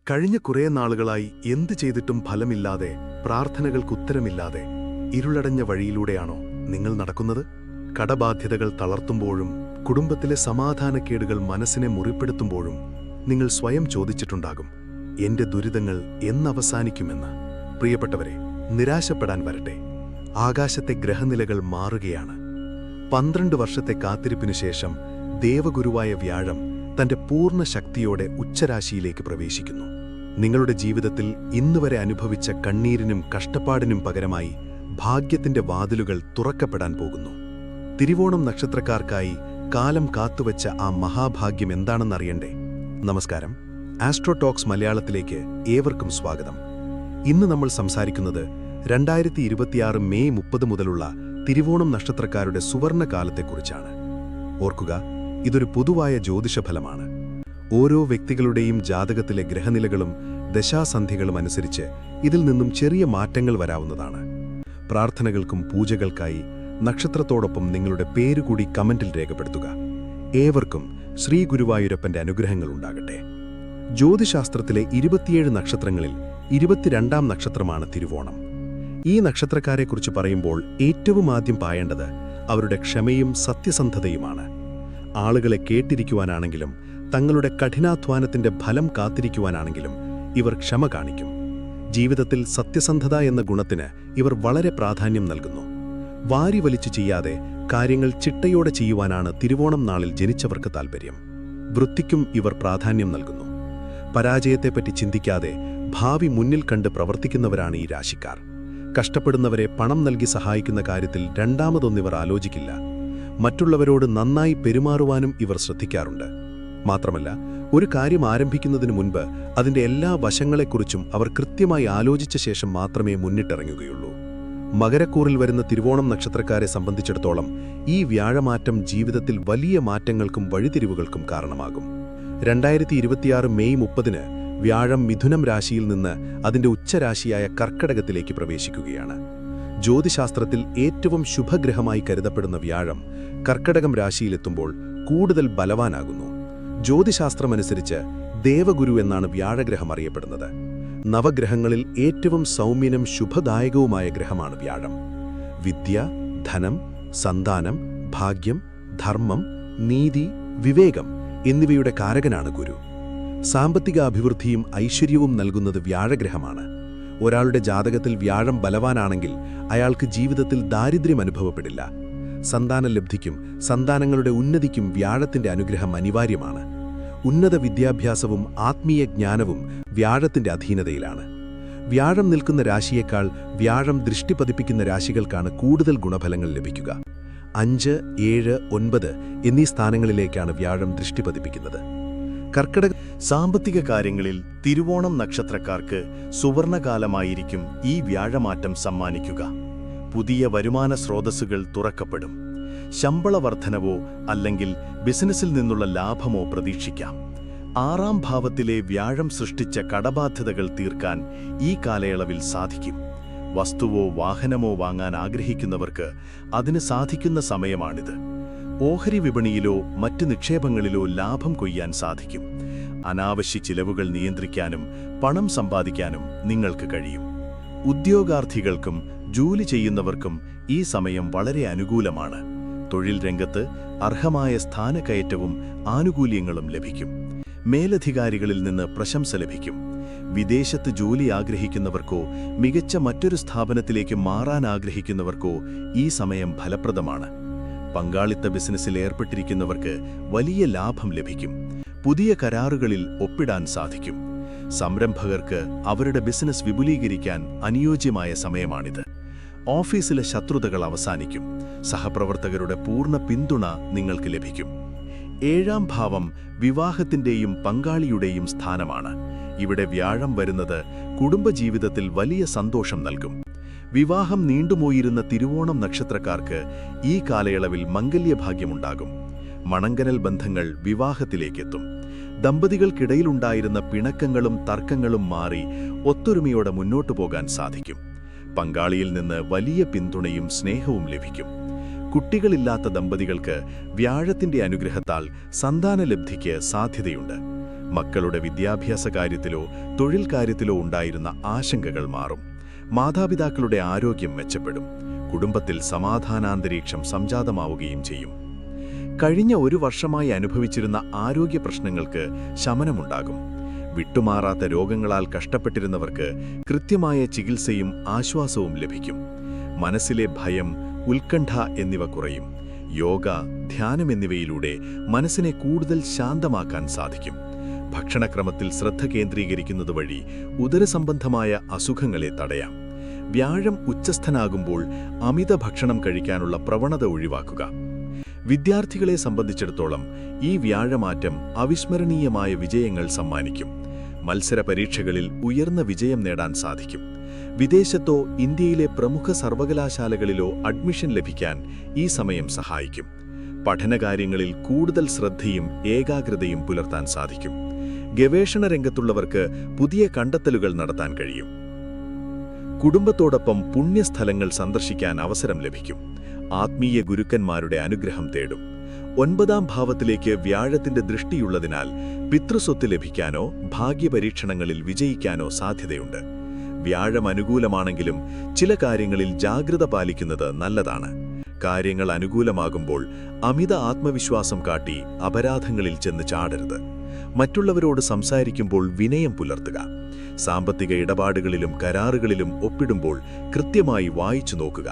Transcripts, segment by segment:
കഴിഞ്ഞ കുറേ നാളുകളായി എന്തു ചെയ്തിട്ടും ഫലമില്ലാതെ, പ്രാർത്ഥനകൾക്കുത്തരമില്ലാതെ ഇരുളടഞ്ഞ വഴിയിലൂടെയാണോ നിങ്ങൾ നടക്കുന്നത്? കടബാധ്യതകൾ തളർത്തുമ്പോഴും കുടുംബത്തിലെ സമാധാനക്കേടുകൾ മനസ്സിനെ മുറിപ്പെടുത്തുമ്പോഴും നിങ്ങൾ സ്വയം ചോദിച്ചിട്ടുണ്ടാകും, എന്റെ ദുരിതങ്ങൾ എന്നവസാനിക്കുമെന്ന്. പ്രിയപ്പെട്ടവരെ, നിരാശപ്പെടാൻ വരട്ടെ. ആകാശത്തെ ഗ്രഹനിലകൾ മാറുകയാണ്. 12 വർഷത്തെ കാത്തിരിപ്പിനു ശേഷം ദേവഗുരുവായ വ്യാഴം തന്റെ പൂർണ്ണ ശക്തിയോടെ ഉച്ചരാശിയിലേക്ക് പ്രവേശിക്കുന്നു. നിങ്ങളുടെ ജീവിതത്തിൽ ഇന്നുവരെ അനുഭവിച്ച കണ്ണീരിനും കഷ്ടപ്പാടിനും പകരമായി ഭാഗ്യത്തിന്റെ വാതിലുകൾ തുറക്കപ്പെടാൻ പോകുന്നു. തിരുവോണം നക്ഷത്രക്കാർക്കായി കാലം കാത്തുവച്ച ആ മഹാഭാഗ്യം എന്താണെന്നറിയണ്ടേ? നമസ്കാരം. ആസ്ട്രോ ടോക്സ് മലയാളത്തിലേക്ക് ഏവർക്കും സ്വാഗതം. ഇന്ന് നമ്മൾ സംസാരിക്കുന്നത് 2026 മെയ് 30 മുതലുള്ള തിരുവോണം നക്ഷത്രക്കാരുടെ സുവർണകാലത്തെക്കുറിച്ചാണ്. ഓർക്കുക, ഇതൊരു പൊതുവായ ജ്യോതിഷഫലമാണ്. ഓരോ വ്യക്തികളുടെയും ജാതകത്തിലെ ഗ്രഹനിലകളും ദശാസന്ധികളും അനുസരിച്ച് ഇതിൽ നിന്നും ചെറിയ മാറ്റങ്ങൾ വരാവുന്നതാണ്. പ്രാർത്ഥനകൾക്കും പൂജകൾക്കായി നക്ഷത്രത്തോടൊപ്പം നിങ്ങളുടെ പേരുകൂടി കമന്റിൽ രേഖപ്പെടുത്തുക. ഏവർക്കും ശ്രീ ഗുരുവായൂരപ്പന്റെ അനുഗ്രഹങ്ങൾ ഉണ്ടാകട്ടെ. ജ്യോതിശാസ്ത്രത്തിലെ 27 നക്ഷത്രങ്ങളിൽ 22ാം നക്ഷത്രമാണ് തിരുവോണം. ഈ നക്ഷത്രക്കാരെക്കുറിച്ച് പറയുമ്പോൾ ഏറ്റവും ആദ്യം പായേണ്ടത് അവരുടെ ക്ഷമയും സത്യസന്ധതയുമാണ്. ആളുകളെ കേട്ടിരിക്കുവാനാണെങ്കിലും തങ്ങളുടെ കഠിനാധ്വാനത്തിന്റെ ഫലം കാത്തിരിക്കുവാനാണെങ്കിലും ഇവർ ക്ഷമ കാണിക്കും. ജീവിതത്തിൽ സത്യസന്ധത എന്ന ഗുണത്തിന് ഇവർ വളരെ പ്രാധാന്യം നൽകുന്നു. വാരി വലിച്ചു ചെയ്യാതെ കാര്യങ്ങൾ ചിട്ടയോടെ ചെയ്യുവാനാണ് തിരുവോണം നാളിൽ ജനിച്ചവർക്ക് താൽപ്പര്യം. വൃത്തിക്കും ഇവർ പ്രാധാന്യം നൽകുന്നു. പരാജയത്തെപ്പറ്റി ചിന്തിക്കാതെ ഭാവി മുന്നിൽ കണ്ട് പ്രവർത്തിക്കുന്നവരാണ് ഈ രാശിക്കാർ. കഷ്ടപ്പെടുന്നവരെ പണം നൽകി സഹായിക്കുന്ന കാര്യത്തിൽ രണ്ടാമതൊന്നിവർ ആലോചിക്കില്ല. മറ്റുള്ളവരോട് നന്നായി പെരുമാറുവാനും ഇവർ ശ്രദ്ധിക്കാറുണ്ട്. മാത്രമല്ല, ഒരു കാര്യം ആരംഭിക്കുന്നതിന് മുൻപ് അതിന്റെ എല്ലാ വശങ്ങളെക്കുറിച്ചും അവർ കൃത്യമായി ആലോചിച്ച ശേഷം മാത്രമേ മുന്നിട്ടിറങ്ങുകയുള്ളൂ. മകരക്കൂറിൽ വരുന്ന തിരുവോണം നക്ഷത്രക്കാരെ സംബന്ധിച്ചിടത്തോളം ഈ വ്യാഴമാറ്റം ജീവിതത്തിൽ വലിയ മാറ്റങ്ങൾക്കും വഴിതിരിവുകൾക്കും കാരണമാകും. 2026 മെയ് 30-ന് വ്യാഴം മിഥുനം രാശിയിൽ നിന്ന് അതിന്റെ ഉച്ചരാശിയായ കർക്കടകത്തിലേക്ക് പ്രവേശിക്കുകയാണ്. ജ്യോതിശാസ്ത്രത്തിൽ ഏറ്റവും ശുഭഗ്രഹമായി കരുതപ്പെടുന്ന വ്യാഴം കർക്കടകം രാശിയിലെത്തുമ്പോൾ കൂടുതൽ ബലവാനാകുന്നു. ജ്യോതിശാസ്ത്രമനുസരിച്ച് ദേവഗുരു എന്നാണ് വ്യാഴഗ്രഹം അറിയപ്പെടുന്നത്. നവഗ്രഹങ്ങളിൽ ഏറ്റവും സൗമ്യനും ശുഭദായകവുമായ ഗ്രഹമാണ് വ്യാഴം. വിദ്യ, ധനം, സന്താനം, ഭാഗ്യം, ധർമ്മം, നീതി, വിവേകം എന്നിവയുടെ കാരകനാണ് ഗുരു. സാമ്പത്തിക അഭിവൃദ്ധിയും ഐശ്വര്യവും നൽകുന്നത് വ്യാഴഗ്രഹമാണ്. ഒരാളുടെ ജാതകത്തിൽ വ്യാഴം ബലവാനാണെങ്കിൽ അയാൾക്ക് ജീവിതത്തിൽ ദാരിദ്ര്യം അനുഭവപ്പെടില്ല. സന്താനലബ്ധിക്കും സന്താനങ്ങളുടെ ഉന്നതിക്കും വ്യാഴത്തിന്റെ അനുഗ്രഹം അനിവാര്യമാണ്. ഉന്നത വിദ്യാഭ്യാസവും ആത്മീയ ജ്ഞാനവും വ്യാഴത്തിന്റെ അധീനതയിലാണ്. വ്യാഴം നിൽക്കുന്ന രാശിയേക്കാൾ വ്യാഴം ദൃഷ്ടി പതിപ്പിക്കുന്ന രാശികൾക്കാണ് കൂടുതൽ ഗുണഫലങ്ങൾ ലഭിക്കുക. 5, 7, 9 എന്നീ സ്ഥാനങ്ങളിലേക്കാണ് വ്യാഴം ദൃഷ്ടി പതിപ്പിക്കുന്നത്. കർക്കിടക സാമ്പത്തിക കാര്യങ്ങളിൽ തിരുവോണം നക്ഷത്രക്കാർക്ക് സുവർണകാലമായിരിക്കും ഈ വ്യാഴമാറ്റം സമ്മാനിക്കുക. പുതിയ വരുമാന സ്രോതസ്സുകൾ തുറക്കപ്പെടും. ശമ്പള വർധനവോ അല്ലെങ്കിൽ ബിസിനസ്സിൽ നിന്നുള്ള ലാഭമോ പ്രതീക്ഷിക്കാം. 6ാം ഭാവത്തിലെ വ്യാഴം സൃഷ്ടിച്ച കടബാധ്യതകൾ തീർക്കാൻ ഈ കാലയളവിൽ സാധിക്കും. വസ്തുവോ വാഹനമോ വാങ്ങാൻ ആഗ്രഹിക്കുന്നവർക്ക് അതിന് സാധിക്കുന്ന സമയമാണിത്. ഓഹരി വിപണിയിലോ മറ്റ് നിക്ഷേപങ്ങളിലോ ലാഭം കൊയ്യാൻ സാധിക്കും. അനാവശ്യ ചിലവുകൾ നിയന്ത്രിക്കാനും പണം സമ്പാദിക്കാനും നിങ്ങൾക്ക് കഴിയും. ഉദ്യോഗാർത്ഥികൾക്കും ജോലി ചെയ്യുന്നവർക്കും ഈ സമയം വളരെ അനുകൂലമാണ്. തൊഴിൽ രംഗത്ത് അർഹമായ സ്ഥാനക്കയറ്റവും ആനുകൂല്യങ്ങളും ലഭിക്കും. മേലധികാരികളിൽ നിന്ന് പ്രശംസ ലഭിക്കും. വിദേശത്ത് ജോലി ആഗ്രഹിക്കുന്നവർക്കോ മികച്ച മറ്റൊരു സ്ഥാപനത്തിലേക്ക് മാറാൻ ആഗ്രഹിക്കുന്നവർക്കോ ഈ സമയം ഫലപ്രദമാണ്. പങ്കാളിത്ത ബിസിനസ്സിൽ ഏർപ്പെട്ടിരിക്കുന്നവർക്ക് വലിയ ലാഭം ലഭിക്കും. പുതിയ കരാറുകളിൽ ഒപ്പിടാൻ സാധിക്കും. സംരംഭകർക്ക് അവരുടെ ബിസിനസ് വിപുലീകരിക്കാൻ അനുയോജ്യമായ സമയമാണിത്. ഓഫീസിലെ ശത്രുതകൾ അവസാനിക്കും. സഹപ്രവർത്തകരുടെ പൂർണ്ണ പിന്തുണ നിങ്ങൾക്ക് ലഭിക്കും. 7ാം ഭാവം വിവാഹത്തിന്റെയും പങ്കാളിയുടെയും സ്ഥാനമാണ്. ഇവിടെ വ്യാഴം വരുന്നത് കുടുംബജീവിതത്തിൽ വലിയ സന്തോഷം നൽകും. വിവാഹം നീണ്ടുപോയിരുന്ന തിരുവോണം നക്ഷത്രക്കാർക്ക് ഈ കാലയളവിൽ മംഗല്യഭാഗ്യമുണ്ടാകും. മണങ്കനൽ ബന്ധങ്ങൾ വിവാഹത്തിലേക്കെത്തും. ദമ്പതികൾക്കിടയിലുണ്ടായിരുന്ന പിണക്കങ്ങളും തർക്കങ്ങളും മാറി ഒത്തൊരുമയോടെ മുന്നോട്ടു പോകാൻ സാധിക്കും. പങ്കാളിയിൽ നിന്ന് വലിയ പിന്തുണയും സ്നേഹവും ലഭിക്കും. കുട്ടികളില്ലാത്ത ദമ്പതികൾക്ക് വ്യാഴത്തിന്റെ അനുഗ്രഹത്താൽ സന്താനലബ്ധിക്ക് സാധ്യതയുണ്ട്. മക്കളുടെ വിദ്യാഭ്യാസ കാര്യത്തിലോ തൊഴിൽ കാര്യത്തിലോ ഉണ്ടായിരുന്ന ആശങ്കകൾ മാറും. മാതാപിതാക്കളുടെ ആരോഗ്യം മെച്ചപ്പെടും. കുടുംബത്തിൽ സമാധാനാന്തരീക്ഷം സംജാതമാവുകയും ചെയ്യും. കഴിഞ്ഞ ഒരു വർഷമായി അനുഭവിച്ചിരുന്ന ആരോഗ്യ പ്രശ്നങ്ങൾക്ക് ശമനമുണ്ടാകും. വിട്ടുമാറാത്ത രോഗങ്ങളാൽ കഷ്ടപ്പെട്ടിരുന്നവർക്ക് കൃത്യമായ ചികിത്സയും ആശ്വാസവും ലഭിക്കും. മനസ്സിലെ ഭയം, ഉത്കണ്ഠ എന്നിവ കുറയും. യോഗ, ധ്യാനം എന്നിവയിലൂടെ മനസ്സിനെ കൂടുതൽ ശാന്തമാക്കാൻ സാധിക്കും. ഭക്ഷണക്രമത്തിൽ ശ്രദ്ധ കേന്ദ്രീകരിക്കുന്നത് വഴി ഉദരസംബന്ധമായ അസുഖങ്ങളെ തടയാം. വ്യാഴം ഉച്ചസ്ഥനാകുമ്പോൾ അമിത ഭക്ഷണം കഴിക്കാനുള്ള പ്രവണത ഒഴിവാക്കുക. വിദ്യാർത്ഥികളെ സംബന്ധിച്ചിടത്തോളം ഈ വ്യാഴമാറ്റം അവിസ്മരണീയമായ വിജയങ്ങൾ സമ്മാനിക്കും. മത്സര പരീക്ഷകളിൽ ഉയർന്ന വിജയം നേടാൻ സാധിക്കും. വിദേശത്തോ ഇന്ത്യയിലെ പ്രമുഖ സർവകലാശാലകളിലോ അഡ്മിഷൻ ലഭിക്കാൻ ഈ സമയം സഹായിക്കും. പഠനകാര്യങ്ങളിൽ കൂടുതൽ ശ്രദ്ധയും ഏകാഗ്രതയും പുലർത്താൻ സാധിക്കും. ഗവേഷണ രംഗത്തുള്ളവർക്ക് പുതിയ കണ്ടെത്തലുകൾ നടത്താൻ കഴിയും. കുടുംബത്തോടൊപ്പം പുണ്യസ്ഥലങ്ങൾ സന്ദർശിക്കാൻ അവസരം ലഭിക്കും. ആത്മീയ ഗുരുക്കന്മാരുടെ അനുഗ്രഹം തേടും. 9ാം ഭാവത്തിലേക്ക് വ്യാഴത്തിന്റെ ദൃഷ്ടിയുള്ളതിനാൽ പിതൃസ്വത്ത് ലഭിക്കാനോ ഭാഗ്യപരീക്ഷണങ്ങളിൽ വിജയിക്കാനോ സാധ്യതയുണ്ട്. വ്യാഴം അനുകൂലമാണെങ്കിലും ചില കാര്യങ്ങളിൽ ജാഗ്രത പാലിക്കുന്നത് നല്ലതാണ്. കാര്യങ്ങൾ അനുകൂലമാകുമ്പോൾ അമിത ആത്മവിശ്വാസം കാട്ടി അപരാധങ്ങളിൽ ചെന്ന് ചാടരുത്. മറ്റുള്ളവരോട് സംസാരിക്കുമ്പോൾ വിനയം പുലർത്തുക. സാമ്പത്തിക ഇടപാടുകളിലും കരാറുകളിലും ഒപ്പിടുമ്പോൾ കൃത്യമായി വായിച്ചു നോക്കുക.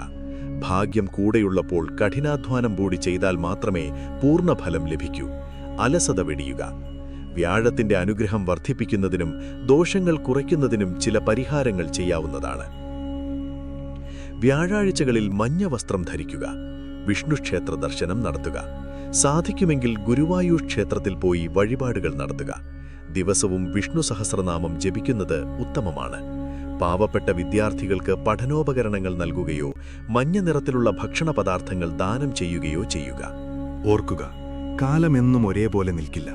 ഭാഗ്യം കൂടെയുള്ളപ്പോൾ കഠിനാധ്വാനം കൂടി ചെയ്താൽ മാത്രമേ പൂർണ്ണഫലം ലഭിക്കൂ. അലസത വെടിയുക. വ്യാഴത്തിന്റെ അനുഗ്രഹം വർദ്ധിപ്പിക്കുന്നതിനും ദോഷങ്ങൾ കുറയ്ക്കുന്നതിനും ചില പരിഹാരങ്ങൾ ചെയ്യാവുന്നതാണ്. വ്യാഴാഴ്ചകളിൽ മഞ്ഞ വസ്ത്രം ധരിക്കുക. വിഷ്ണുക്ഷേത്ര ദർശനം നടത്തുക. സാധിക്കുമെങ്കിൽ ഗുരുവായൂർ ക്ഷേത്രത്തിൽ പോയി വഴിപാടുകൾ നടത്തുക. ദിവസവും വിഷ്ണു സഹസ്രനാമം ജപിക്കുന്നത് ഉത്തമമാണ്. പാവപ്പെട്ട വിദ്യാർത്ഥികൾക്ക് പഠനോപകരണങ്ങൾ നൽകുകയോ മഞ്ഞ നിറത്തിലുള്ള ഭക്ഷണ പദാർത്ഥങ്ങൾ ദാനം ചെയ്യുകയോ ചെയ്യുക. ഓർക്കുക, കാലമെന്നും ഒരേപോലെ നിൽക്കില്ല.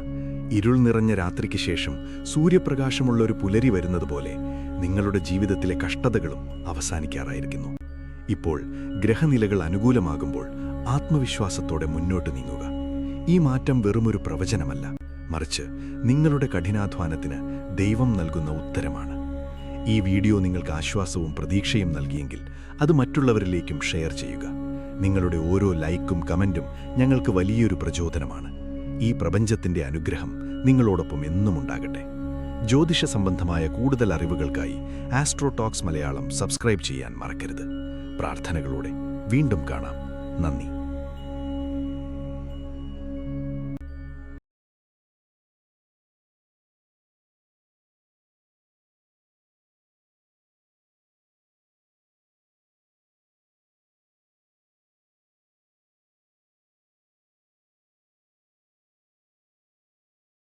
ഇരുൾ നിറഞ്ഞ രാത്രിക്ക് ശേഷം സൂര്യപ്രകാശമുള്ളൊരു പുലരി വരുന്നതുപോലെ നിങ്ങളുടെ ജീവിതത്തിലെ കഷ്ടതകളും അവസാനിക്കാറായിരിക്കുന്നു. ഇപ്പോൾ ഗ്രഹനിലകൾ അനുകൂലമാകുമ്പോൾ ആത്മവിശ്വാസത്തോടെ മുന്നോട്ട് നീങ്ങുക. ഈ മാറ്റം വെറുമൊരു പ്രവചനമല്ല, മറിച്ച് നിങ്ങളുടെ കഠിനാധ്വാനത്തിന് ദൈവം നൽകുന്ന ഉത്തരമാണ്. ഈ വീഡിയോ നിങ്ങൾക്ക് ആശ്വാസവും പ്രതീക്ഷയും നൽകിയെങ്കിൽ അത് മറ്റുള്ളവരിലേക്കും ഷെയർ ചെയ്യുക. നിങ്ങളുടെ ഓരോ ലൈക്കും കമൻറ്റും ഞങ്ങൾക്ക് വലിയൊരു പ്രചോദനമാണ്. ഈ പ്രപഞ്ചത്തിന്റെ അനുഗ്രഹം നിങ്ങളോടൊപ്പം എന്നും ഉണ്ടാകട്ടെ. ജ്യോതിഷ സംബന്ധമായ കൂടുതൽ അറിവുകൾക്കായി ആസ്ട്രോ ടോക്സ് മലയാളം സബ്സ്ക്രൈബ് ചെയ്യാൻ മറക്കരുത്. പ്രാർത്ഥനകളോടെ വീണ്ടും കാണാം. നന്ദി.